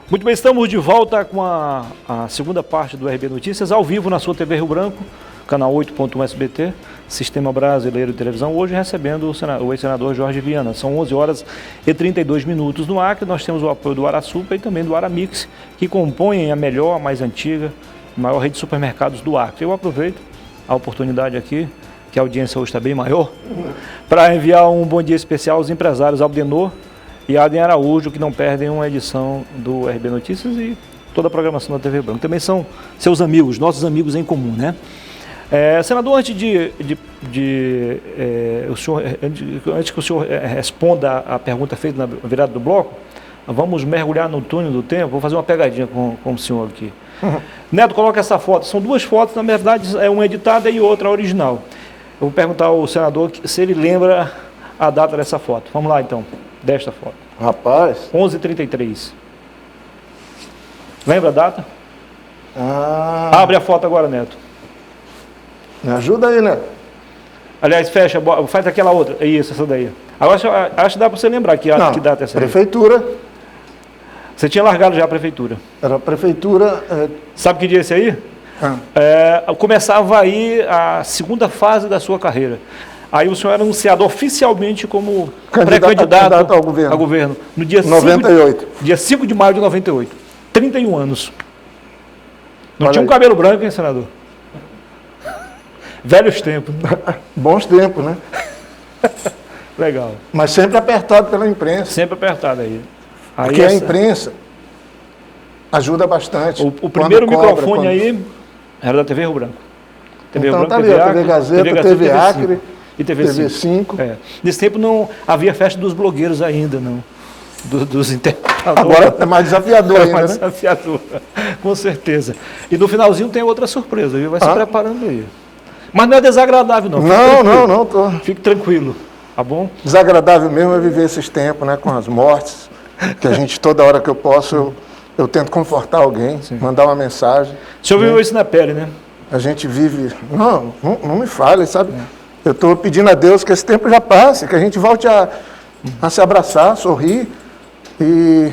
Muito bem, estamos de volta com a segunda parte do RB Notícias, ao vivo na sua TV Rio Branco, canal 8.1 SBT, Sistema Brasileiro de Televisão, hoje recebendo o ex-senador Jorge Viana. São 11 horas e 32 minutos no Acre. Nós temos o apoio do Arasupa e também do Aramix, que compõem a melhor, a mais antiga, maior rede de supermercados do Acre. Eu aproveito a oportunidade aqui, que a audiência hoje está bem maior, para enviar um bom dia especial aos empresários Aldenor e Aden Araújo, que não perdem uma edição do RB Notícias e toda a programação da TV Branco. Também são seus amigos, nossos amigos em comum, né? Senador, antes que o senhor responda a pergunta feita na virada do bloco, vamos mergulhar no túnel do tempo. Vou fazer uma pegadinha com o senhor aqui. Neto, coloca essa foto. São duas fotos, na verdade, uma editada e outra original. Eu vou perguntar ao senador se ele lembra a data dessa foto. Vamos lá, então, desta foto. Rapaz. 11h33. Lembra a data? Abre a foto agora, Neto. Me ajuda aí, né? Aliás, fecha, faz aquela outra. É isso, essa daí. Agora acho que dá para você lembrar que data é essa aí. Prefeitura. Você tinha largado já a prefeitura. Era a prefeitura. Sabe que dia é esse aí? Começava aí a segunda fase da sua carreira. Aí o senhor era anunciado oficialmente como pré-candidato ao governo. No dia 98. Dia 5 de maio de 98. 31 anos. Não tinha um cabelo branco, hein, senador? Velhos tempos. Bons tempos, né? Legal. Mas sempre apertado pela imprensa. Sempre apertado aí. Porque a imprensa ajuda bastante. O primeiro microfone aí era da TV Rio Branco. TV Rio Branco, tá ali, a TV Gazeta, TV Acre e TV 5. Nesse tempo não havia festa dos blogueiros ainda, não. Dos internadores. Agora é mais desafiador ainda, mais desafiador, com certeza. E no finalzinho tem outra surpresa, viu? Vai se preparando aí. Mas não é desagradável, não. Não. Fique tranquilo, tá bom? Desagradável mesmo é viver esses tempos, né? Com as mortes, que a gente, toda hora que eu posso, eu tento confortar alguém, mandar uma mensagem. O senhor viu isso na pele, né? A gente vive... Não me fale, sabe? Eu estou pedindo a Deus que esse tempo já passe, que a gente volte a se abraçar, sorrir. E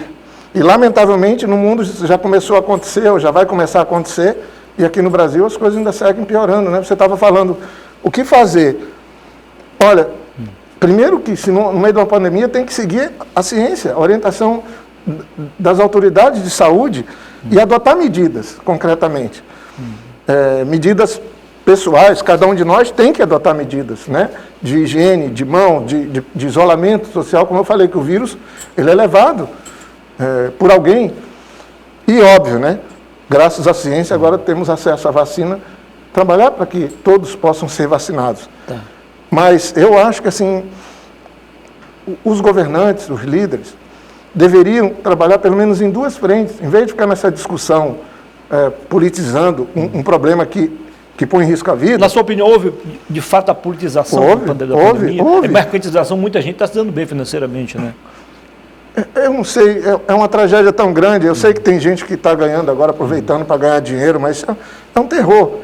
lamentavelmente, no mundo já começou a acontecer, ou já vai começar a acontecer, e aqui no Brasil as coisas ainda seguem piorando, né? Você estava falando, o que fazer? Olha, primeiro que se no meio de uma pandemia tem que seguir a ciência, a orientação das autoridades de saúde e adotar medidas, concretamente. Medidas pessoais, cada um de nós tem que adotar medidas, né? De higiene, de mão, de isolamento social, como eu falei, que o vírus ele é levado por alguém. E óbvio, né? Graças à ciência, agora temos acesso à vacina, trabalhar para que todos possam ser vacinados. Tá. Mas eu acho que, assim, os governantes, os líderes, deveriam trabalhar pelo menos em duas frentes, em vez de ficar nessa discussão politizando um problema que põe em risco a vida. Na sua opinião, houve, de fato, a politização da pandemia? Houve. A mercantilização, muita gente está se dando bem financeiramente, né? Eu não sei, é uma tragédia tão grande. Eu sei que tem gente que está ganhando agora, aproveitando para ganhar dinheiro, mas é um terror.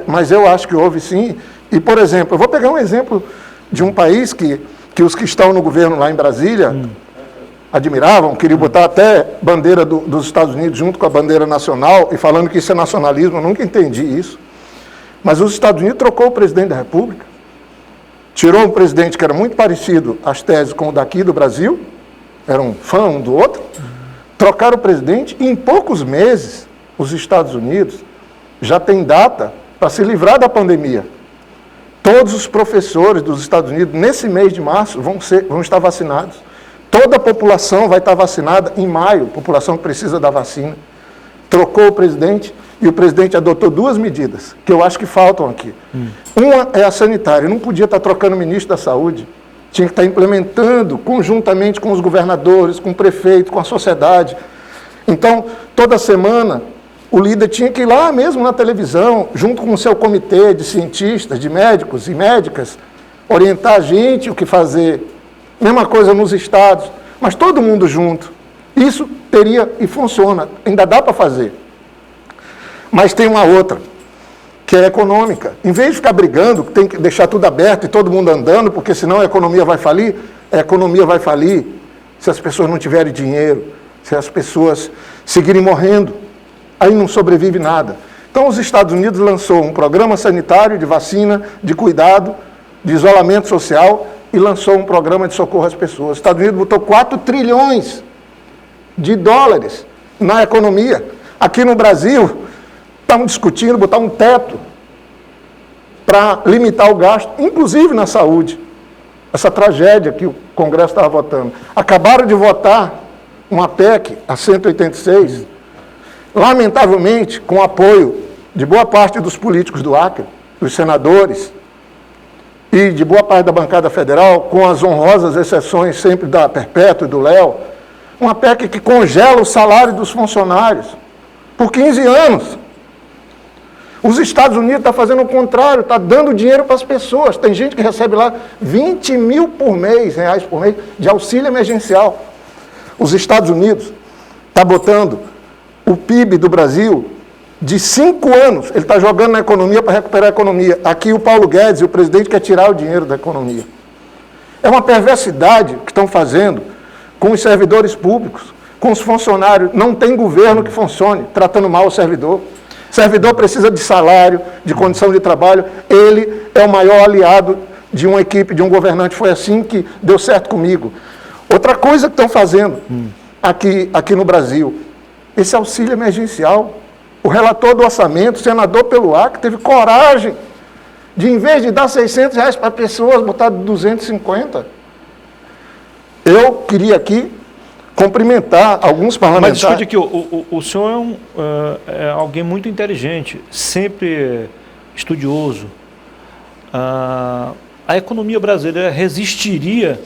Mas eu acho que houve sim. E, por exemplo, eu vou pegar um exemplo de um país que os que estão no governo lá em Brasília admiravam, queriam botar até bandeira dos Estados Unidos junto com a bandeira nacional, e falando que isso é nacionalismo. Eu nunca entendi isso. Mas os Estados Unidos trocou o presidente da República, tirou um presidente que era muito parecido às teses com o daqui do Brasil, era um fã um do outro, trocaram o presidente e em poucos meses os Estados Unidos já têm data para se livrar da pandemia. Todos os professores dos Estados Unidos, nesse mês de março, vão estar vacinados. Toda a população vai estar vacinada em maio, população que precisa da vacina. Trocou o presidente e o presidente adotou duas medidas que eu acho que faltam aqui. Uma é a sanitária, não podia estar trocando o ministro da Saúde. Tinha que estar implementando conjuntamente com os governadores, com o prefeito, com a sociedade. Então, toda semana, o líder tinha que ir lá mesmo na televisão, junto com o seu comitê de cientistas, de médicos e médicas, orientar a gente o que fazer. Mesma coisa nos estados, mas todo mundo junto. Isso teria e funciona, ainda dá para fazer. Mas tem uma outra, que é econômica. Em vez de ficar brigando, tem que deixar tudo aberto e todo mundo andando, porque senão a economia vai falir se as pessoas não tiverem dinheiro, se as pessoas seguirem morrendo, aí não sobrevive nada. Então os Estados Unidos lançou um programa sanitário de vacina, de cuidado, de isolamento social e lançou um programa de socorro às pessoas. Os Estados Unidos botou 4 trilhões de dólares na economia. Aqui no Brasil, estamos discutindo botar um teto para limitar o gasto, inclusive na saúde. Essa tragédia que o Congresso estava votando. Acabaram de votar uma PEC, a 186, lamentavelmente, com apoio de boa parte dos políticos do Acre, dos senadores, e de boa parte da bancada federal, com as honrosas exceções sempre da Perpétua e do Léo, uma PEC que congela o salário dos funcionários por 15 anos. Os Estados Unidos estão fazendo o contrário, está dando dinheiro para as pessoas. Tem gente que recebe lá 20 mil reais por mês de auxílio emergencial. Os Estados Unidos está botando o PIB do Brasil de 5 anos, ele está jogando na economia para recuperar a economia. Aqui o Paulo Guedes e o presidente quer tirar o dinheiro da economia. É uma perversidade que estão fazendo com os servidores públicos, com os funcionários. Não tem governo que funcione tratando mal o servidor. O servidor precisa de salário, de condição de trabalho. Ele é o maior aliado de uma equipe, de um governante. Foi assim que deu certo comigo. Outra coisa que estão fazendo aqui no Brasil, esse auxílio emergencial. O relator do orçamento, senador pelo Acre, teve coragem de, em vez de dar 600 reais para pessoas, botar 250. Eu queria aqui cumprimentar alguns parlamentares. Mas escute aqui, o senhor é alguém muito inteligente, sempre estudioso. A economia brasileira resistiria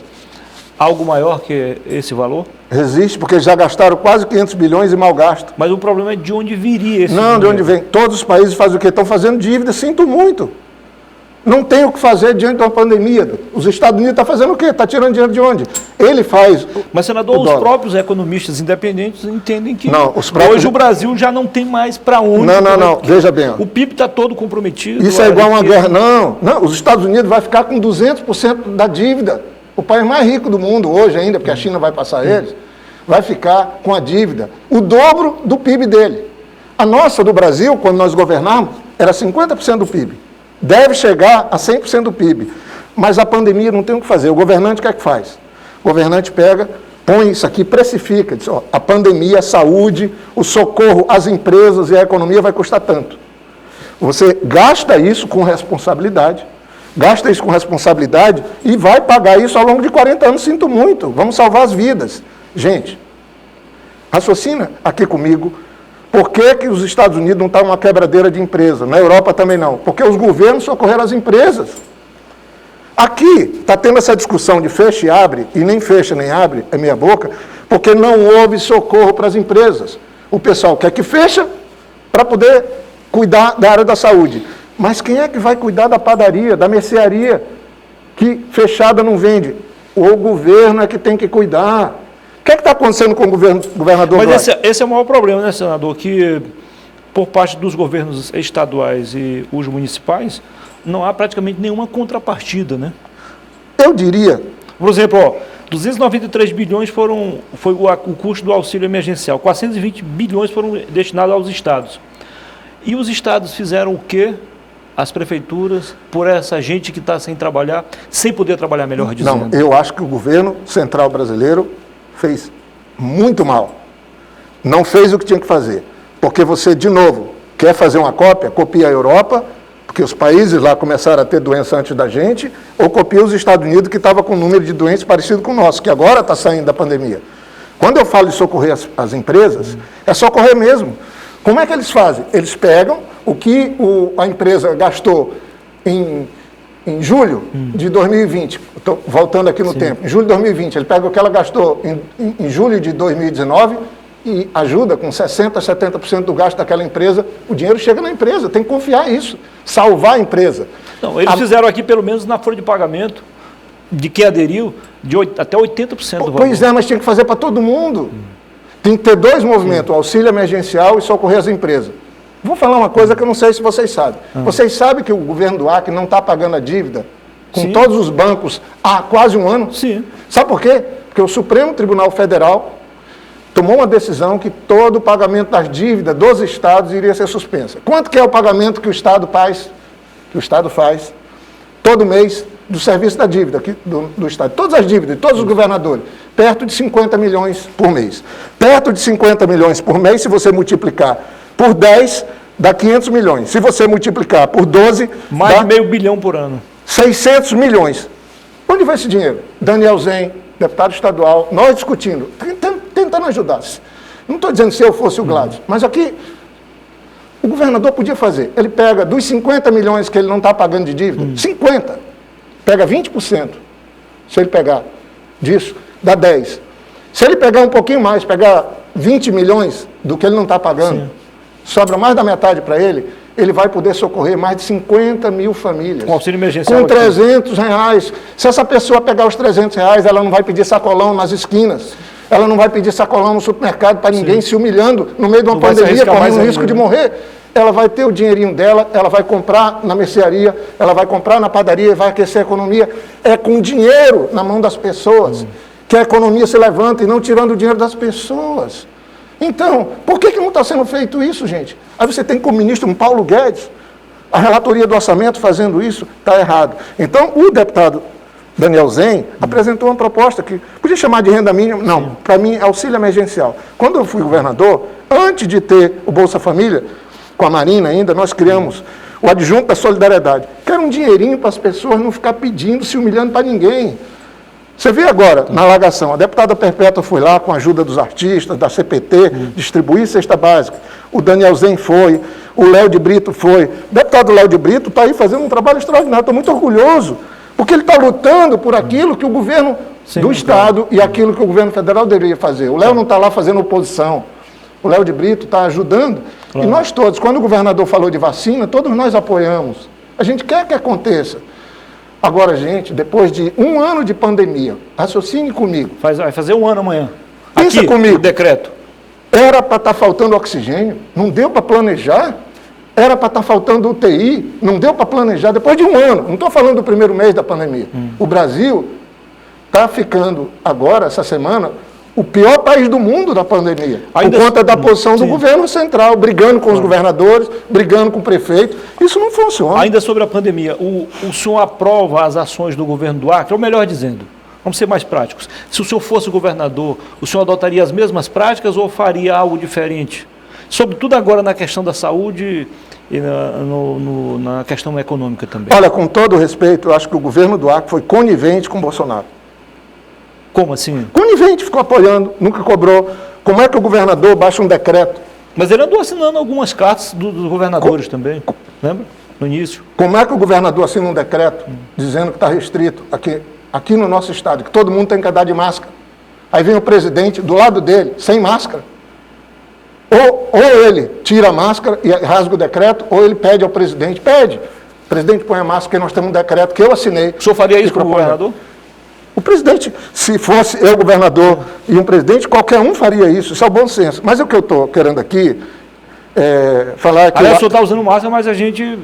a algo maior que esse valor? Resiste, porque já gastaram quase 500 bilhões e mal gasto. Mas o problema é de onde viria esse dinheiro. De onde vem. Todos os países fazem o quê? Estão fazendo dívida, sinto muito. Não tem o que fazer diante de uma pandemia. Os Estados Unidos estão fazendo o quê? Está tirando dinheiro de onde? Ele faz. Mas, senador, os próprios economistas independentes entendem que hoje o Brasil já não tem mais para onde. Não. Veja bem. O PIB está todo comprometido. Isso é igual a uma guerra. Não. Os Estados Unidos vai ficar com 200% da dívida. O país mais rico do mundo hoje ainda, porque a China vai passar eles, vai ficar com a dívida, o dobro do PIB dele. A nossa do Brasil, quando nós governamos, era 50% do PIB. Deve chegar a 100% do PIB. Mas a pandemia não tem o que fazer. O governante o que é que faz? O governante pega, põe isso aqui, precifica, diz, ó, a pandemia, a saúde, o socorro às empresas e à economia vai custar tanto. Você gasta isso com responsabilidade, e vai pagar isso ao longo de 40 anos, sinto muito. Vamos salvar as vidas. Gente, raciocina aqui comigo. Por que os Estados Unidos não estão uma quebradeira de empresa? Na Europa também não. Porque os governos socorreram as empresas. Aqui está tendo essa discussão de fecha e abre, e nem fecha nem abre, é meia boca, porque não houve socorro para as empresas. O pessoal quer que fecha para poder cuidar da área da saúde. Mas quem é que vai cuidar da padaria, da mercearia, que fechada não vende? O governo é que tem que cuidar. O que é que está acontecendo com o governador? Mas esse é o maior problema, né, senador? Que por parte dos governos estaduais e os municipais, não há praticamente nenhuma contrapartida, né? Eu diria... Por exemplo, 293 bilhões foi o custo do auxílio emergencial, 420 bilhões foram destinados aos estados. E os estados fizeram o quê? As prefeituras, por essa gente que está sem trabalhar, sem poder trabalhar, melhor dizendo. Não, eu acho que o governo central brasileiro fez muito mal. Não fez o que tinha que fazer. Porque você, de novo, quer fazer uma cópia? Copia a Europa, porque os países lá começaram a ter doença antes da gente, ou copia os Estados Unidos, que estava com um número de doentes parecido com o nosso, que agora está saindo da pandemia. Quando eu falo de socorrer as empresas, é socorrer mesmo. Como é que eles fazem? Eles pegam o que a empresa gastou em julho de 2020, estou voltando aqui no tempo, em julho de 2020, ele pega o que ela gastou em julho de 2019 e ajuda com 60%, 70% do gasto daquela empresa, o dinheiro chega na empresa, tem que confiar nisso, salvar a empresa. Não, eles fizeram aqui, pelo menos na folha de pagamento, de quem aderiu, até 80% do valor. Pois é, mas tinha que fazer para todo mundo. Tem que ter 2 movimentos, o auxílio emergencial e socorrer as empresas. Vou falar uma coisa que eu não sei se vocês sabem. Vocês sabem que o governo do Acre não está pagando a dívida com todos os bancos há quase um ano? Sim. Sabe por quê? Porque o Supremo Tribunal Federal tomou uma decisão que todo o pagamento das dívidas dos estados iria ser suspensa. Quanto que é o pagamento que o Estado faz todo mês do serviço da dívida aqui do Estado? Todas as dívidas, de todos os governadores, perto de 50 milhões por mês. Perto de 50 milhões por mês, se você multiplicar por 10, dá 500 milhões. Se você multiplicar por 12, mais dá de meio bilhão por ano. 600 milhões. Onde vai esse dinheiro? Daniel Zen, deputado estadual, nós discutindo, tentando ajudar. Não estou dizendo se eu fosse o Gladys, mas aqui o governador podia fazer. Ele pega dos 50 milhões que ele não está pagando de dívida, 50, pega 20%. Se ele pegar disso, dá 10. Se ele pegar um pouquinho mais, pegar 20 milhões do que ele não está pagando, sobra mais da metade para ele, ele vai poder socorrer mais de 50 mil famílias. Com auxílio emergencial. Com 300 reais. Se essa pessoa pegar os 300 reais, ela não vai pedir sacolão nas esquinas. Ela não vai pedir sacolão no supermercado para ninguém se humilhando no meio de uma pandemia, correndo o risco de morrer. Ela vai ter o dinheirinho dela, ela vai comprar na mercearia, ela vai comprar na padaria, vai aquecer a economia. É com dinheiro na mão das pessoas que a economia se levanta e não tirando o dinheiro das pessoas. Então, por que não está sendo feito isso, gente? Aí você tem como ministro um Paulo Guedes, a relatoria do orçamento fazendo isso, está errado. Então, o deputado Daniel Zen apresentou uma proposta que podia chamar de renda mínima, não, para mim é auxílio emergencial. Quando eu fui governador, antes de ter o Bolsa Família, com a Marina ainda, nós criamos o adjunto da solidariedade, que era um dinheirinho para as pessoas não ficar pedindo, se humilhando para ninguém. Você vê agora, na alagação, a deputada Perpétua foi lá com a ajuda dos artistas, da CPT, distribuir cesta básica. O Daniel Zen foi, o Léo de Brito foi. O deputado Léo de Brito está aí fazendo um trabalho extraordinário, estou muito orgulhoso, porque ele está lutando por aquilo que o governo do Estado e aquilo que o governo federal deveria fazer. O Léo não está lá fazendo oposição. O Léo de Brito está ajudando. E nós todos, quando o governador falou de vacina, todos nós apoiamos. A gente quer que aconteça. Agora, gente, depois de um ano de pandemia, raciocine comigo. Vai fazer um ano amanhã. Pensa aqui, comigo. O decreto. Era para estar faltando oxigênio, não deu para planejar. Era para estar faltando UTI, não deu para planejar. Depois de um ano, não estou falando do primeiro mês da pandemia. O Brasil está ficando agora, essa semana, o pior país do mundo da pandemia, por conta da posição do governo central, brigando com os governadores, brigando com o prefeito. Isso não funciona. Ainda sobre a pandemia, o senhor aprova as ações do governo do Acre? Ou melhor dizendo, vamos ser mais práticos, se o senhor fosse governador, o senhor adotaria as mesmas práticas ou faria algo diferente? Sobretudo agora na questão da saúde e na questão econômica também. Olha, com todo respeito, eu acho que o governo do Acre foi conivente com o Bolsonaro. Como assim? Conivente, ficou apoiando, nunca cobrou. Como é que o governador baixa um decreto? Mas ele andou assinando algumas cartas dos governadores também, lembra? No início. Como é que o governador assina um decreto dizendo que está restrito aqui no nosso estado, que todo mundo tem que andar de máscara? Aí vem o presidente do lado dele, sem máscara. Ou ele tira a máscara e rasga o decreto, ou ele pede ao presidente, o presidente põe a máscara, porque nós temos um decreto que eu assinei. O senhor faria isso com o governador? O presidente, se fosse eu governador e um presidente, qualquer um faria isso, isso é o bom senso. Mas o que eu estou querendo aqui falar é que... Aliás, o senhor está usando máscara, mas a gente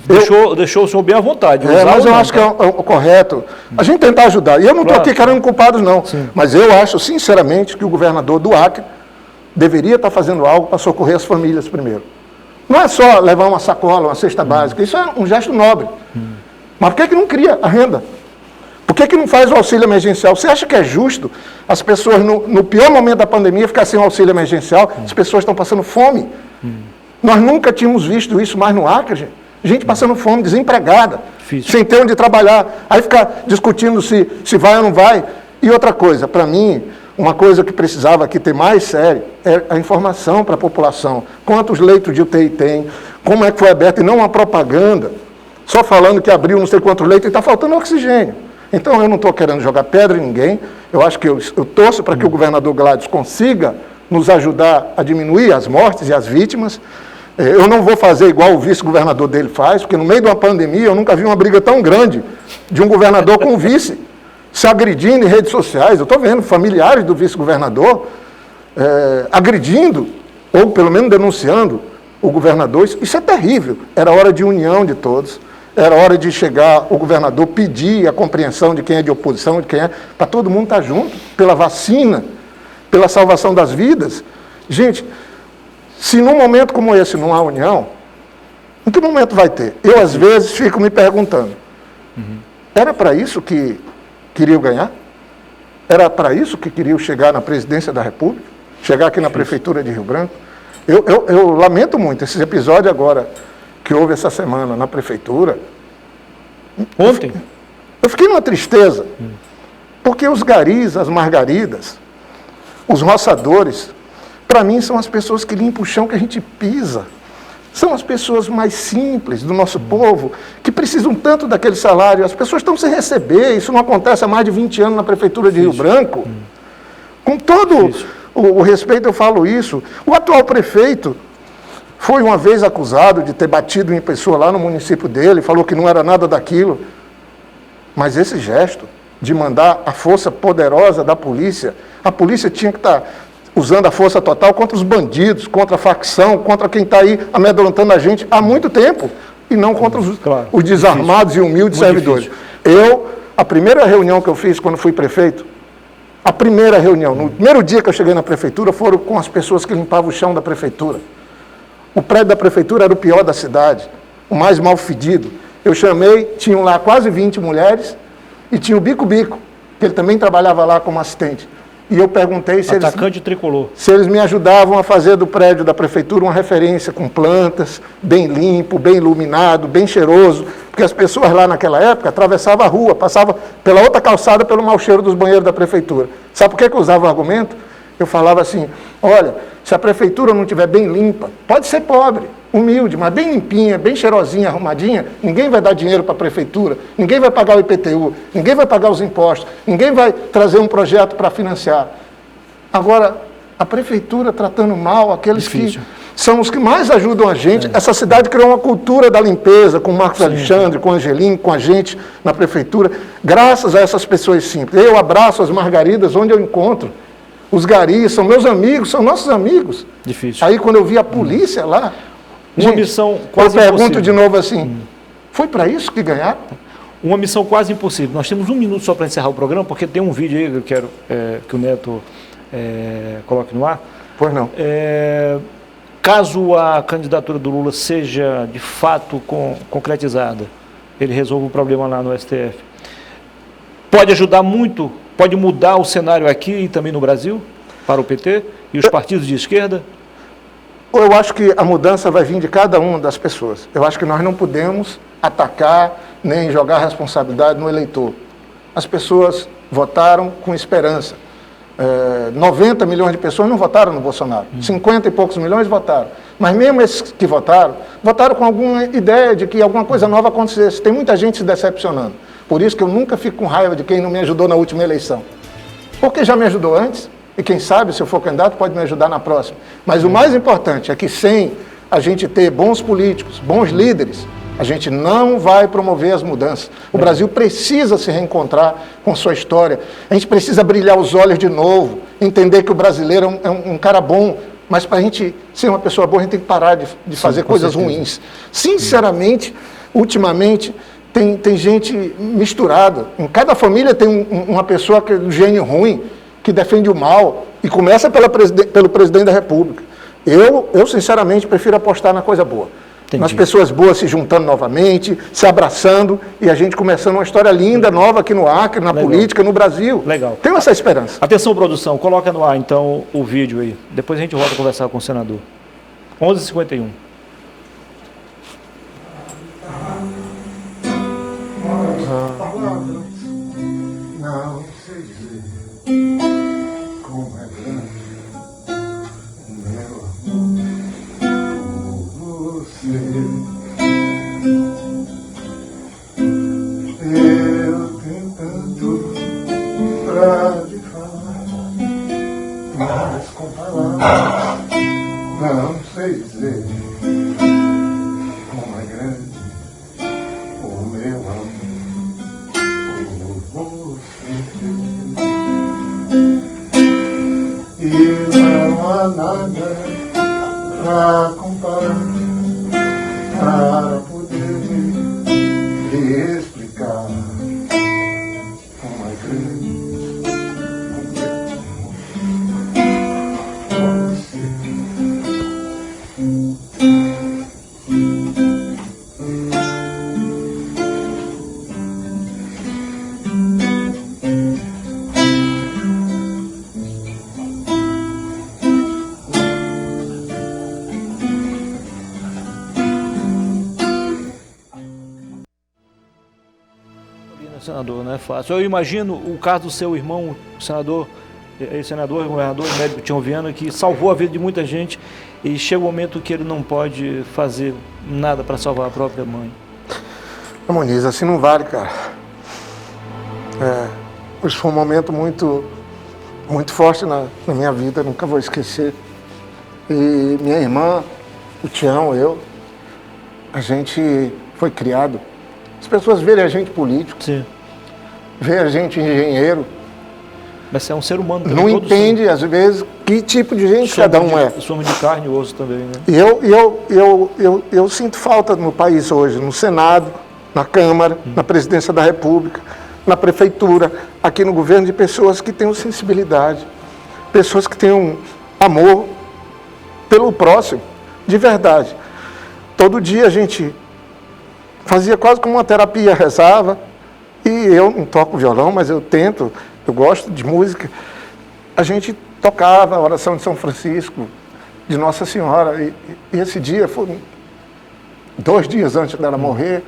deixou o senhor bem à vontade. Mas eu acho que é o correto a gente tentar ajudar. E eu não estou aqui querendo culpados, não. Sim. Mas eu acho, sinceramente, que o governador do Acre deveria estar fazendo algo para socorrer as famílias primeiro. Não é só levar uma sacola, uma cesta básica, isso é um gesto nobre. Mas por que não cria a renda? Por que não faz o auxílio emergencial? Você acha que é justo as pessoas, no pior momento da pandemia, ficar sem o auxílio emergencial? As pessoas estão passando fome. Nós nunca tínhamos visto isso mais no Acre, gente. Gente passando fome, desempregada, sem ter onde trabalhar. Aí ficar discutindo se vai ou não vai. E outra coisa, para mim, uma coisa que precisava aqui ter mais sério é a informação para a população. Quantos leitos de UTI tem, como é que foi aberto, e não uma propaganda, só falando que abriu não sei quantos leitos e está faltando oxigênio. Então, eu não estou querendo jogar pedra em ninguém, eu acho que eu torço para que o governador Gladys consiga nos ajudar a diminuir as mortes e as vítimas. Eu não vou fazer igual o vice-governador dele faz, porque no meio de uma pandemia eu nunca vi uma briga tão grande de um governador com o vice, se agredindo em redes sociais. Eu estou vendo familiares do vice-governador agredindo, ou pelo menos denunciando o governador. Isso é terrível. Era hora de união de todos. Era hora de chegar o governador, pedir a compreensão de quem é de oposição, de quem é, para todo mundo estar junto, pela vacina, pela salvação das vidas. Gente, se num momento como esse não há união, em que momento vai ter? Eu, às vezes, fico me perguntando, era para isso que queriam ganhar? Era para isso que queriam chegar na presidência da República? Chegar aqui na prefeitura de Rio Branco? Eu lamento muito esse episódio agora, que houve essa semana na prefeitura. Ontem? Eu fiquei numa tristeza, porque os garis, as margaridas, os roçadores, para mim são as pessoas que limpam o chão que a gente pisa. São as pessoas mais simples do nosso povo, que precisam tanto daquele salário. As pessoas estão sem receber, isso não acontece há mais de 20 anos na prefeitura de Rio Branco. Com todo o respeito eu falo isso. O atual prefeito foi uma vez acusado de ter batido em pessoa lá no município dele, falou que não era nada daquilo. Mas esse gesto de mandar a força poderosa da polícia, a polícia tinha que estar usando a força total contra os bandidos, contra a facção, contra quem está aí amedrontando a gente há muito tempo, e não contra os desarmados e humildes servidores. A primeira reunião que eu fiz quando fui prefeito, a primeira reunião, no primeiro dia que eu cheguei na prefeitura, foram com as pessoas que limpavam o chão da prefeitura. O prédio da prefeitura era o pior da cidade, o mais mal fedido. Eu chamei, tinham lá quase 20 mulheres, e tinha o Bico-Bico, que ele também trabalhava lá como assistente. E eu perguntei se eles me ajudavam a fazer do prédio da prefeitura uma referência com plantas, bem limpo, bem iluminado, bem cheiroso, porque as pessoas lá naquela época atravessavam a rua, passavam pela outra calçada pelo mau cheiro dos banheiros da prefeitura. Sabe por que eu usava o argumento? Eu falava assim, olha, se a prefeitura não estiver bem limpa, pode ser pobre, humilde, mas bem limpinha, bem cheirosinha, arrumadinha, ninguém vai dar dinheiro para a prefeitura, ninguém vai pagar o IPTU, ninguém vai pagar os impostos, ninguém vai trazer um projeto para financiar. Agora, a prefeitura tratando mal aqueles que são os que mais ajudam a gente. Essa cidade criou uma cultura da limpeza, com o Marcos Alexandre, com o Angelim, com a gente na prefeitura, graças a essas pessoas simples. Eu abraço as margaridas onde eu encontro. Os garis são meus amigos, são nossos amigos. Difícil. Aí quando eu vi a polícia lá, uma missão quase impossível. Eu pergunto de novo assim, foi para isso que ganharam? Uma missão quase impossível. Nós temos 1 minuto só para encerrar o programa, porque tem um vídeo aí que eu quero que o Neto coloque no ar. Pois não. Caso a candidatura do Lula seja de fato concretizada, ele resolve o problema lá no STF. Pode ajudar muito, pode mudar o cenário aqui e também no Brasil, para o PT e os partidos de esquerda? Eu acho que a mudança vai vir de cada uma das pessoas. Eu acho que nós não podemos atacar nem jogar responsabilidade no eleitor. As pessoas votaram com esperança. 90 milhões de pessoas não votaram no Bolsonaro. 50 e poucos milhões votaram. Mas mesmo esses que votaram com alguma ideia de que alguma coisa nova acontecesse. Tem muita gente se decepcionando. Por isso que eu nunca fico com raiva de quem não me ajudou na última eleição. Porque já me ajudou antes. E quem sabe, se eu for candidato, pode me ajudar na próxima. Mas o mais importante é que sem a gente ter bons políticos, bons líderes, a gente não vai promover as mudanças. O Brasil precisa se reencontrar com sua história. A gente precisa brilhar os olhos de novo, entender que o brasileiro é um cara bom, mas para a gente ser uma pessoa boa, a gente tem que parar de fazer coisas ruins. Sinceramente, ultimamente, tem gente misturada. Em cada família tem uma pessoa que é do gênio ruim, que defende o mal, e começa pelo presidente da República. Eu, sinceramente, prefiro apostar na coisa boa. Entendi. Nas pessoas boas se juntando novamente, se abraçando, e a gente começando uma história linda, nova aqui no Acre, na política, no Brasil. Legal. Tenho essa esperança. Atenção, produção, coloca no ar, então, o vídeo aí. Depois a gente volta a conversar com o senador. 11h51. Não sei dizer como é grande o meu amor por você. Eu tenho tanto pra te falar, mas com palavras não sei dizer como é grande o meu amor. E não há nada pra comparar, para poder me explicar como é grande o meu amor. senador, não é fácil. Eu imagino o caso do seu irmão, o senador, ex-senador, governador, médico Tião Viana, que salvou a vida de muita gente e chega o momento que ele não pode fazer nada para salvar a própria mãe. Moniz, assim não vale, cara. Hoje foi um momento muito forte na minha vida, nunca vou esquecer. E minha irmã, o Tião, a gente foi criado. As pessoas veem a gente político, Sim. veem a gente engenheiro, mas é um ser humano também. não entende, às vezes, que tipo de gente cada um é. Somos de carne e osso também, né? E eu sinto falta no país hoje, no Senado, na Câmara, na Presidência da República, na Prefeitura, aqui no governo, de pessoas que tenham sensibilidade, pessoas que tenham amor pelo próximo, de verdade. Todo dia a gente fazia quase como uma terapia, rezava, e eu não toco violão, mas eu tento, eu gosto de música. A gente tocava a oração de São Francisco, de Nossa Senhora, e esse dia foi 2 dias antes dela morrer,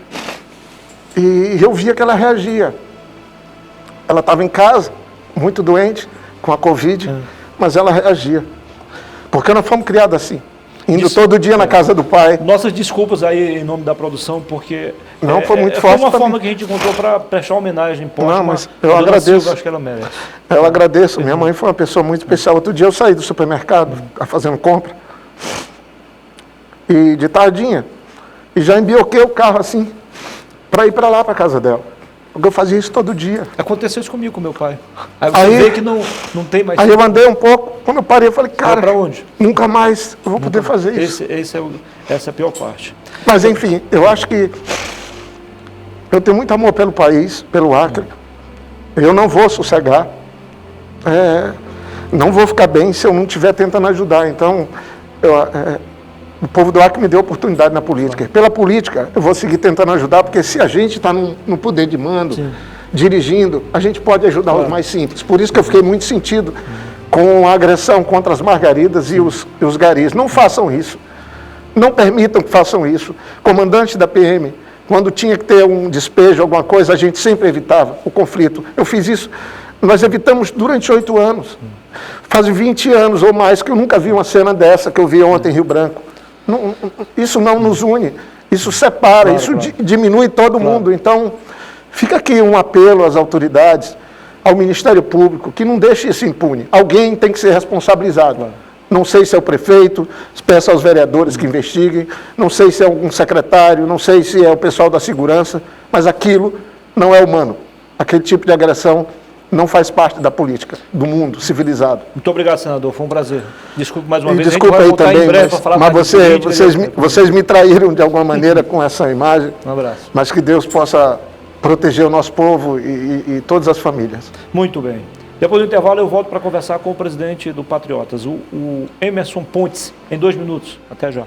e eu via que ela reagia. Ela estava em casa, muito doente, com a Covid, mas ela reagia. Porque nós fomos criados assim, indo todo dia na casa do pai. Nossas desculpas aí em nome da produção, porque não foi muito foi forte uma também. forma que a gente encontrou para prestar homenagem póstuma. Não, mas eu agradeço. Silva, acho que ela merece. Eu agradeço. Minha mãe foi uma pessoa muito especial. Outro dia eu saí do supermercado, fazendo compra, e de tardinha, e já embioquei o carro assim, para ir para lá, para casa dela. Porque eu fazia isso todo dia. Aconteceu isso comigo com meu pai. Aí você vê que não tem mais... Aí eu andei um pouco, quando eu parei, eu falei, cara, para onde? Nunca mais eu vou poder fazer isso. Essa é a pior parte. Mas enfim, eu acho que eu tenho muito amor pelo país, pelo Acre. Eu não vou sossegar. Não vou ficar bem se eu não estiver tentando ajudar. Então, o povo do Acre me deu oportunidade na política. E pela política, eu vou seguir tentando ajudar, porque se a gente está no poder de mando, dirigindo, a gente pode ajudar os mais simples. Por isso que eu fiquei muito sentido com a agressão contra as margaridas e os garis. Não façam isso. Não permitam que façam isso. Comandante da PM, quando tinha que ter um despejo, alguma coisa, a gente sempre evitava o conflito. Eu fiz isso. Nós evitamos durante 8 anos. Faz 20 anos ou mais que eu nunca vi uma cena dessa que eu vi ontem em Rio Branco. Isso não nos une, isso separa, isso diminui todo mundo. Então, fica aqui um apelo às autoridades, ao Ministério Público, que não deixe isso impune. Alguém tem que ser responsabilizado. Não sei se é o prefeito, peço aos vereadores que investiguem, não sei se é algum secretário, não sei se é o pessoal da segurança, mas aquilo não é humano. Aquele tipo de agressão não faz parte da política, do mundo civilizado. Muito obrigado, senador. Foi um prazer. Desculpe mais uma vez. Desculpa aí também, mas breve vocês me traíram de alguma maneira com essa imagem. Um abraço. Mas que Deus possa proteger o nosso povo e todas as famílias. Muito bem. Depois do intervalo eu volto para conversar com o presidente do Patriotas, o Emerson Pontes, em 2 minutos. Até já.